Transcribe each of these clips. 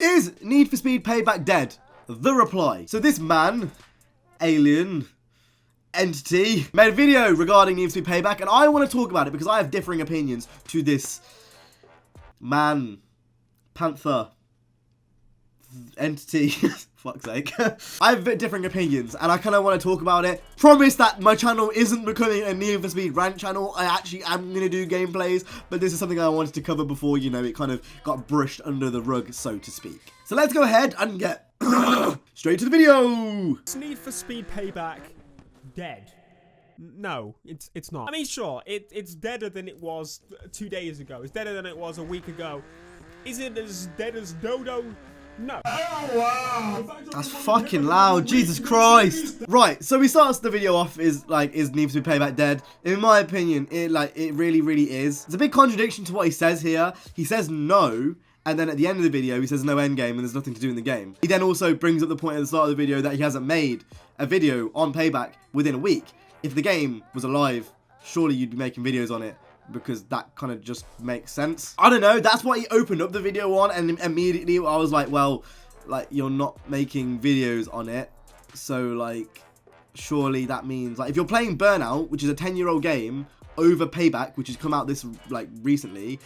Is Need for Speed Payback dead? The reply. So this man, alien, entity, made a video regarding Need for Speed Payback, and I want to talk about it because I have differing opinions to this man, panther, entity. Fuck's sake. I have a bit differing opinions and I kind of want to talk about it. Promise that my channel isn't becoming a Need for Speed rant channel. I actually am going to do gameplays, but this is something I wanted to cover before, you know, it kind of got brushed under the rug, so to speak. So let's go ahead and get straight to the video. Is Need for Speed Payback dead? No, it's not. I mean, sure, it's deader than it was 2 days ago. It's deader than it was a week ago. Is it as dead as Dodo? No. Oh, wow. That's fucking loud, Jesus Christ. Right, so we start the video off is Need for Speed Payback dead? In my opinion, it really is. It's a big contradiction to what he says here. He says no, and then at the end of the video, he says no endgame and there's nothing to do in the game. He then also brings up the point at the start of the video that he hasn't made a video on Payback within a week. If the game was alive, surely you'd be making videos on it, because that kind of just makes sense. I don't know, that's what he opened up the video on, and immediately I was like, well, you're not making videos on it, so surely that means, if you're playing Burnout, which is a 10-year-old game, over Payback, which has come out this recently,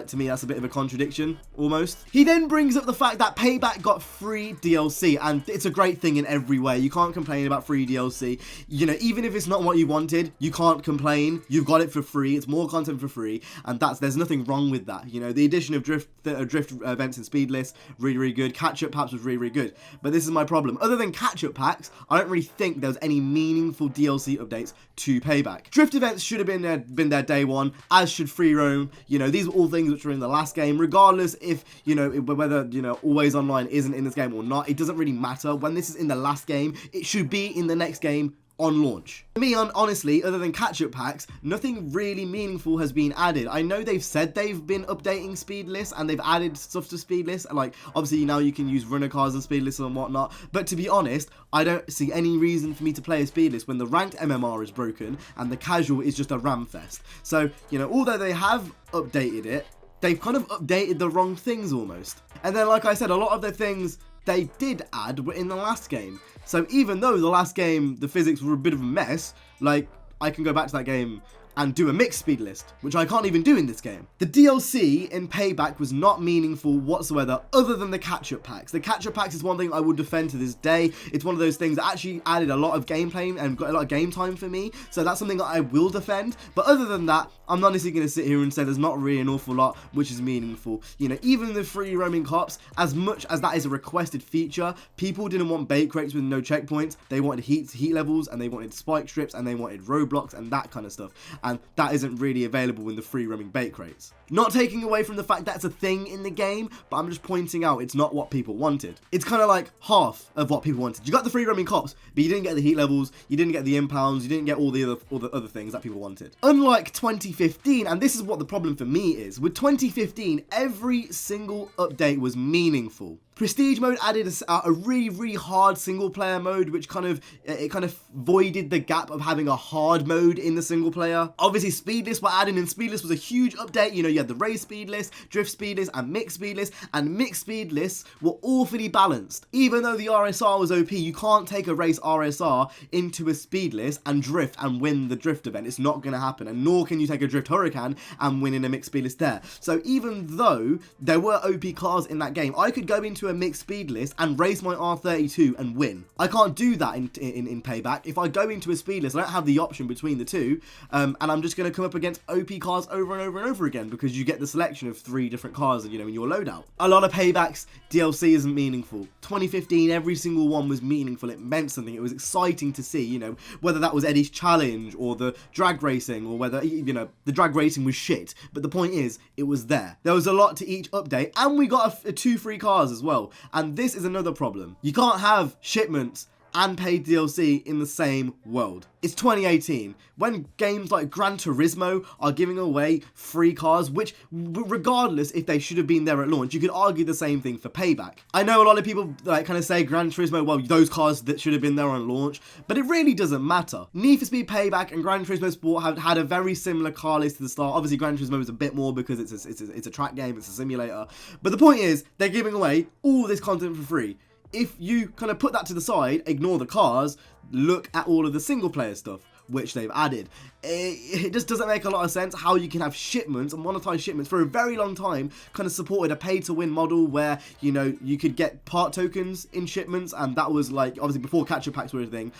to me that's a bit of a contradiction almost. He then brings up the fact that Payback got free DLC, and it's a great thing in every way. You can't complain about free DLC. You know, even if it's not what you wanted, you can't complain. You've got it for free. It's more content for free, and there's nothing wrong with that. You know, the addition of drift events and speed lists, really good. Catch-up packs was really good. But this is my problem. Other than catch-up packs, I don't really think there was any meaningful DLC updates to Payback. Drift events should have been there day one, as should free roam. You know, these are all things which were in the last game, regardless if, you know, whether, you know, always online isn't in this game or not. It doesn't really matter. When this is in the last game, it should be in the next game on launch. For me, honestly, other than catch-up packs, nothing really meaningful has been added. I know they've said they've been updating speed lists and they've added stuff to speed lists, and obviously now you can use runner cars and speed lists and whatnot, but to be honest, I don't see any reason for me to play a speed list when the ranked MMR is broken and the casual is just a ram fest. So, you know, although they have updated it, they've kind of updated the wrong things almost. And then, like I said, a lot of the things they did add were in the last game. So even though the last game, the physics were a bit of a mess, I can go back to that game and do a mixed speed list, which I can't even do in this game. The DLC in Payback was not meaningful whatsoever, other than the catch-up packs. The catch-up packs is one thing I would defend to this day. It's one of those things that actually added a lot of gameplay and got a lot of game time for me, so that's something that I will defend. But other than that, I'm not necessarily going to sit here and say there's not really an awful lot which is meaningful. You know, even the free roaming cops, as much as that is a requested feature, people didn't want bait crates with no checkpoints. They wanted heat levels, and they wanted spike strips, and they wanted roadblocks and that kind of stuff. And that isn't really available in the free roaming bait crates. Not taking away from the fact that it's a thing in the game, but I'm just pointing out it's not what people wanted. It's kind of like half of what people wanted. You got the free roaming cops, but you didn't get the heat levels, you didn't get the impounds, you didn't get all the other things that people wanted. Unlike 2015, and this is what the problem for me is, with 2015, every single update was meaningful. Prestige mode added a really hard single player mode, which kind of voided the gap of having a hard mode in the single player. Obviously, speed lists were added, and speed list was a huge update. You know, you had the race speed list, drift speed list, and mixed speed list, and mixed speed lists were awfully balanced. Even though the RSR was OP, you can't take a race RSR into a speed list and drift and win the drift event. It's not going to happen, and nor can you take a drift hurricane and win in a mixed speed list there. So even though there were OP cars in that game, I could go into a mixed speed list and race my R32 and win. I can't do that in Payback. If I go into a speed list, I don't have the option between the two, and I'm just going to come up against OP cars over and over and over again, because you get the selection of 3 different cars, you know, in your loadout. A lot of Payback's DLC isn't meaningful. 2015, every single one was meaningful. It meant something. It was exciting to see, you know, whether that was Eddie's challenge or the drag racing, or whether, you know, the drag racing was shit, but the point is, it was there. There was a lot to each update, and we got 2 free cars as well. And this is another problem. You can't have shipments and paid DLC in the same world. It's 2018, when games like Gran Turismo are giving away free cars, which, regardless if they should have been there at launch, you could argue the same thing for Payback. I know a lot of people like kind of say Gran Turismo, well, those cars that should have been there on launch, but it really doesn't matter. Need for Speed Payback and Gran Turismo Sport have had a very similar car list to the start. Obviously, Gran Turismo is a bit more because it's a track game, it's a simulator. But the point is, they're giving away all this content for free. If you kind of put that to the side, ignore the cars, look at all of the single player stuff, which they've added. It just doesn't make a lot of sense how you can have shipments and monetize shipments for a very long time, kind of supported a pay to win model where, you know, you could get part tokens in shipments, and that was like, obviously before capture packs were a thing.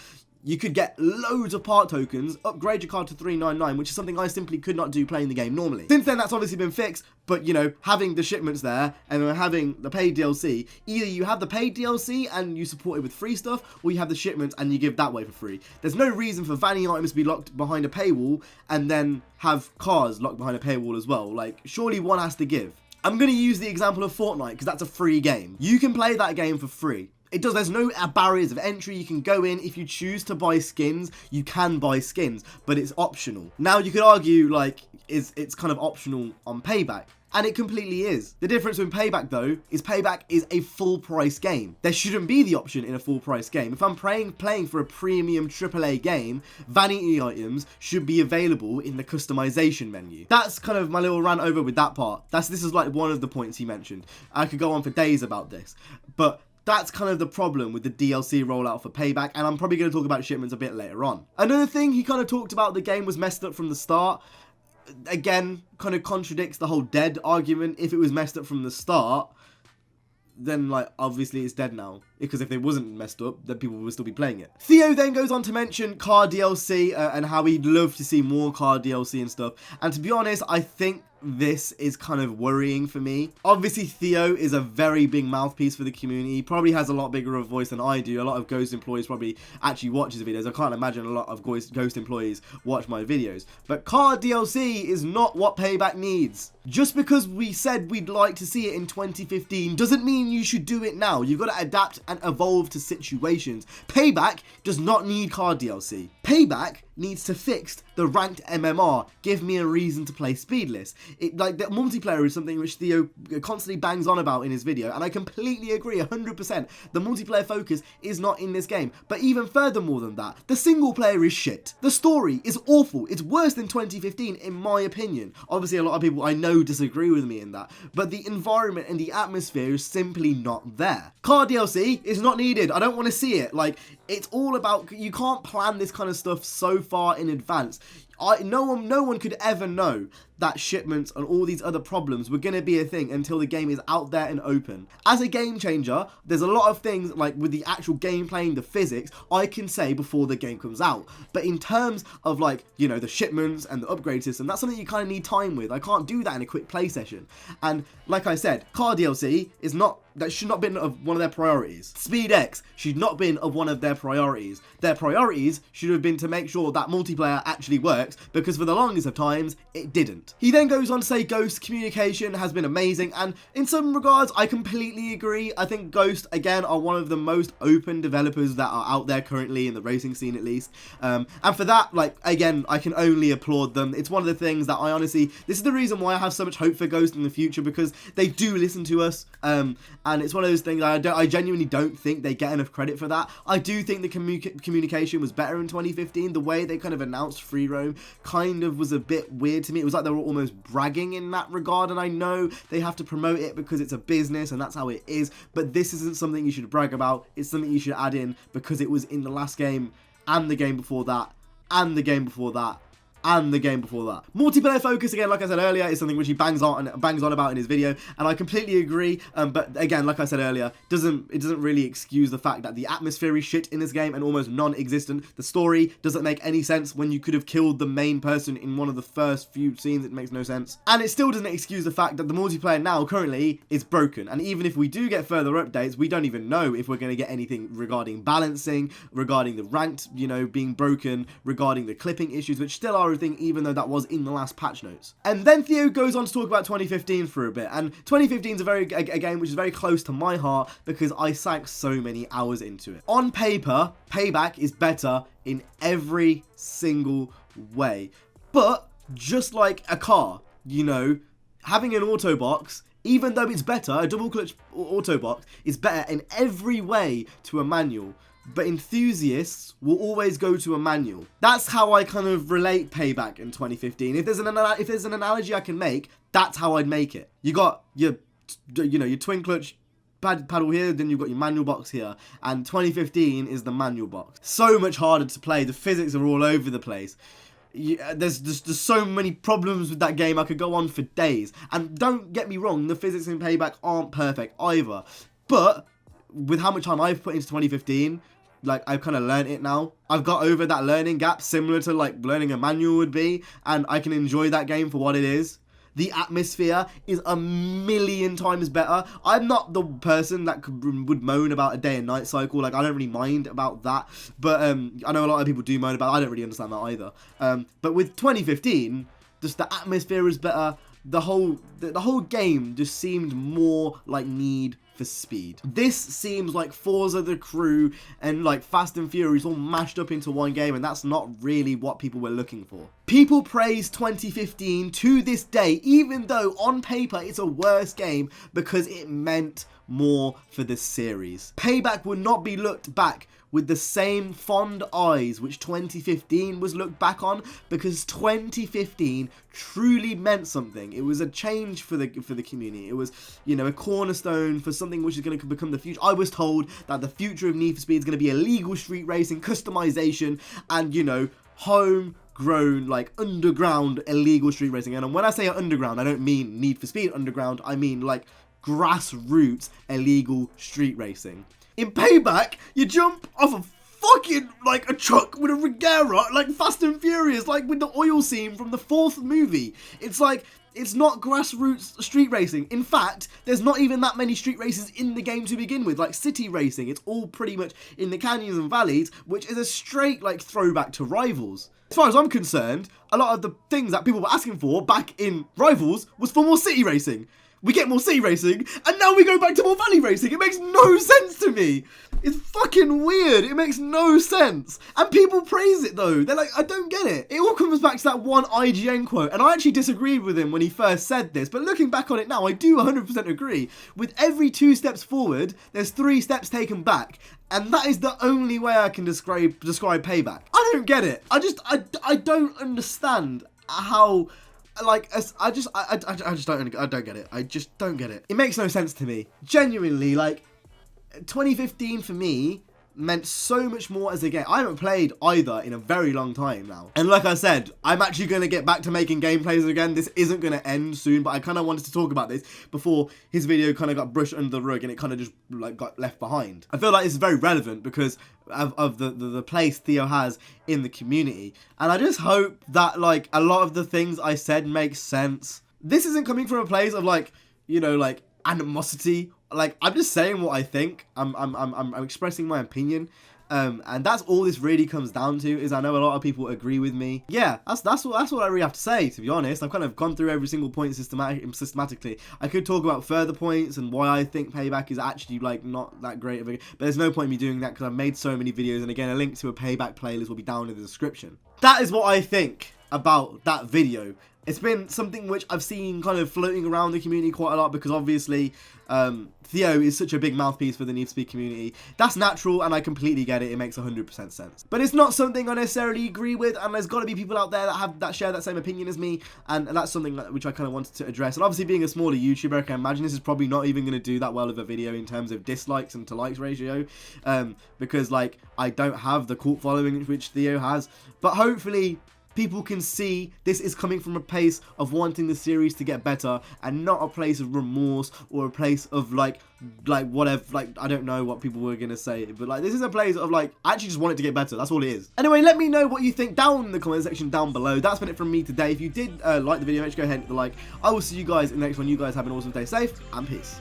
You could get loads of part tokens, upgrade your card to 399, which is something I simply could not do playing the game normally. Since then, that's obviously been fixed, but, you know, having the shipments there and then having the paid DLC, either you have the paid DLC and you support it with free stuff, or you have the shipments and you give that away for free. There's no reason for vanity items to be locked behind a paywall and then have cars locked behind a paywall as well. Like, surely one has to give. I'm going to use the example of Fortnite because that's a free game. You can play that game for free. There's no barriers of entry. You can go in. If you choose to buy skins, you can buy skins, but it's optional. Now you could argue like it's kind of optional on Payback, and it completely is. The difference with Payback though is Payback is a full price game. There shouldn't be the option in a full price game. If I'm playing for a premium AAA game, vanity items should be available in the customization menu. That's kind of my little rant over with that part. This is like one of the points he mentioned. I could go on for days about this, but that's kind of the problem with the DLC rollout for Payback, and I'm probably going to talk about shipments a bit later on. Another thing he kind of talked about, the game was messed up from the start. Again, kind of contradicts the whole dead argument. If it was messed up from the start, then like obviously it's dead now, because if it wasn't messed up, then people would still be playing it. Theo then goes on to mention car DLC and how he'd love to see more car DLC and stuff, and to be honest, I think this is kind of worrying for me. Obviously, Theo is a very big mouthpiece for the community. He probably has a lot bigger of a voice than I do. A lot of Ghost employees probably actually watch his videos. I can't imagine a lot of Ghost employees watch my videos. But car DLC is not what Payback needs. Just because we said we'd like to see it in 2015 doesn't mean you should do it now. You've got to adapt and evolve to situations. Payback does not need car DLC. Payback needs to fix the ranked MMR. Give me a reason to play Speedless. Like, the multiplayer is something which Theo constantly bangs on about in his video, and I completely agree 100%. The multiplayer focus is not in this game, but even furthermore than that, the single player is shit. The story is awful. It's worse than 2015 in my opinion. Obviously, a lot of people I know disagree with me in that, but the environment and the atmosphere is simply not there. Car DLC is not needed. I don't want to see it. Like, it's all about, you can't plan this kind of stuff so far in advance. No one could ever know that shipments and all these other problems were going to be a thing until the game is out there and open. As a game changer, there's a lot of things like with the actual gameplay and the physics I can say before the game comes out. But in terms of like, you know, the shipments and the upgrade system, that's something you kind of need time with. I can't do that in a quick play session. And like I said, car DLC is not, that should not have been of one of their priorities. SpeedX should not have been of one of their priorities. Their priorities should have been to make sure that multiplayer actually works, because for the longest of times, it didn't. He then goes on to say Ghost communication has been amazing, and in some regards, I completely agree. I think Ghost, again, are one of the most open developers that are out there currently in the racing scene, at least. And for that, like, again, I can only applaud them. It's one of the things that I honestly, this is the reason why I have so much hope for Ghost in the future, because they do listen to us, and it's one of those things I genuinely don't think they get enough credit for that. I do think the communication was better in 2015. The way they kind of announced free roam kind of was a bit weird to me. It was like they were almost bragging in that regard, and I know they have to promote it because it's a business and that's how it is, but this isn't something you should brag about. It's something you should add in because it was in the last game and the game before that and the game before that and the game before that. Multiplayer focus, again, like I said earlier, is something which he bangs on about in his video, and I completely agree. But again, like I said earlier, it doesn't really excuse the fact that the atmosphere is shit in this game and almost non-existent. The story doesn't make any sense when you could have killed the main person in one of the first few scenes. It makes no sense, and it still doesn't excuse the fact that the multiplayer now currently is broken. And even if we do get further updates, we don't even know if we're going to get anything regarding balancing, regarding the ranked, you know, being broken, regarding the clipping issues, which still are everything, even though that was in the last patch notes. And then Theo goes on to talk about 2015 for a bit, and 2015 is a game which is very close to my heart because I sank so many hours into it. On paper, Payback is better in every single way, but just like a car, you know, having an auto box, even though it's better, a double clutch auto box is better in every way to a manual. But enthusiasts will always go to a manual. That's how I kind of relate Payback in 2015. If there's an analogy I can make, that's how I'd make it. You got your twin clutch paddle here, then you've got your manual box here, and 2015 is the manual box. So much harder to play. The physics are all over the place. There's so many problems with that game. I could go on for days. And don't get me wrong, the physics in Payback aren't perfect either. But with how much time I've put into 2015, like, I've kind of learned it now. I've got over that learning gap, similar to like learning a manual would be, and I can enjoy that game for what it is. The atmosphere is a million times better. I'm not the person that would moan about a day and night cycle. Like, I don't really mind about that. But I know a lot of people do moan about it. I don't really understand that either. But with 2015, just the atmosphere is better. The whole game just seemed more like Need for Speed. This seems like Forza the Crew and like Fast and Furious all mashed up into one game, and that's not really what people were looking for. People praise 2015 to this day, even though on paper it's a worse game because it meant more for the series. Payback would not be looked back with the same fond eyes which 2015 was looked back on, because 2015 truly meant something. It was a change for the community. It was, you know, a cornerstone for something which is going to become the future. I was told that the future of Need for Speed is going to be illegal street racing, customization, and, you know, homegrown, like, underground illegal street racing. And when I say underground, I don't mean Need for Speed underground. I mean like grassroots illegal street racing. In Payback, you jump off a fucking, like, a truck with a Regera, like Fast and Furious, like with the oil scene from the 4th movie. It's like, it's not grassroots street racing. In fact, there's not even that many street races in the game to begin with, like city racing. It's all pretty much in the canyons and valleys, which is a straight, like, throwback to Rivals. As far as I'm concerned, a lot of the things that people were asking for back in Rivals was for more city racing. We get more city racing, and now we go back to more valley racing. It makes no sense to me. It's fucking weird. It makes no sense. And people praise it, though. They're like, I don't get it. It all comes back to that one IGN quote, and I actually disagreed with him when he first said this, but looking back on it now, I do 100% agree. With every 2 steps forward, there's 3 steps taken back, and that is the only way I can describe Payback. I don't get it. I don't understand how... Like, I just don't get it. I just don't get it. It makes no sense to me. Genuinely, like, 2015 for me meant so much more as a game. I haven't played either in a very long time now. And like I said, I'm actually going to get back to making gameplays again. This isn't going to end soon, but I kind of wanted to talk about this before his video kind of got brushed under the rug and it kind of just, like, got left behind. I feel like it's very relevant because of the place Theo has in the community. And I just hope that, like, a lot of the things I said make sense. This isn't coming from a place of, like, you know, like, animosity. Like, I'm just saying what I think. I'm expressing my opinion. And that's all this really comes down to, is I know a lot of people agree with me. Yeah, that's what I really have to say, to be honest. I've kind of gone through every single point systematically. I could talk about further points and why I think Payback is actually, like, not that great of a... But there's no point in me doing that because I've made so many videos, and again, a link to a Payback playlist will be down in the description. That is what I think about that video. It's been something which I've seen kind of floating around the community quite a lot because obviously Theo is such a big mouthpiece for the Need for Speed community. That's natural and I completely get it. It makes 100% sense. But it's not something I necessarily agree with, and there's got to be people out there that share that same opinion as me, and that's something which I kind of wanted to address. And obviously being a smaller YouTuber, I can imagine this is probably not even going to do that well of a video in terms of dislikes and to likes ratio, because, like, I don't have the cult following which Theo has, but hopefully people can see this is coming from a place of wanting the series to get better and not a place of remorse or a place of like whatever, like, I don't know what people were going to say, but like this is a place of like, I actually just want it to get better. That's all it is. Anyway, let me know what you think down in the comment section down below. That's been it from me today. If you did like the video, make sure to go ahead and hit the like. I will see you guys in the next one. You guys have an awesome day. Safe and peace.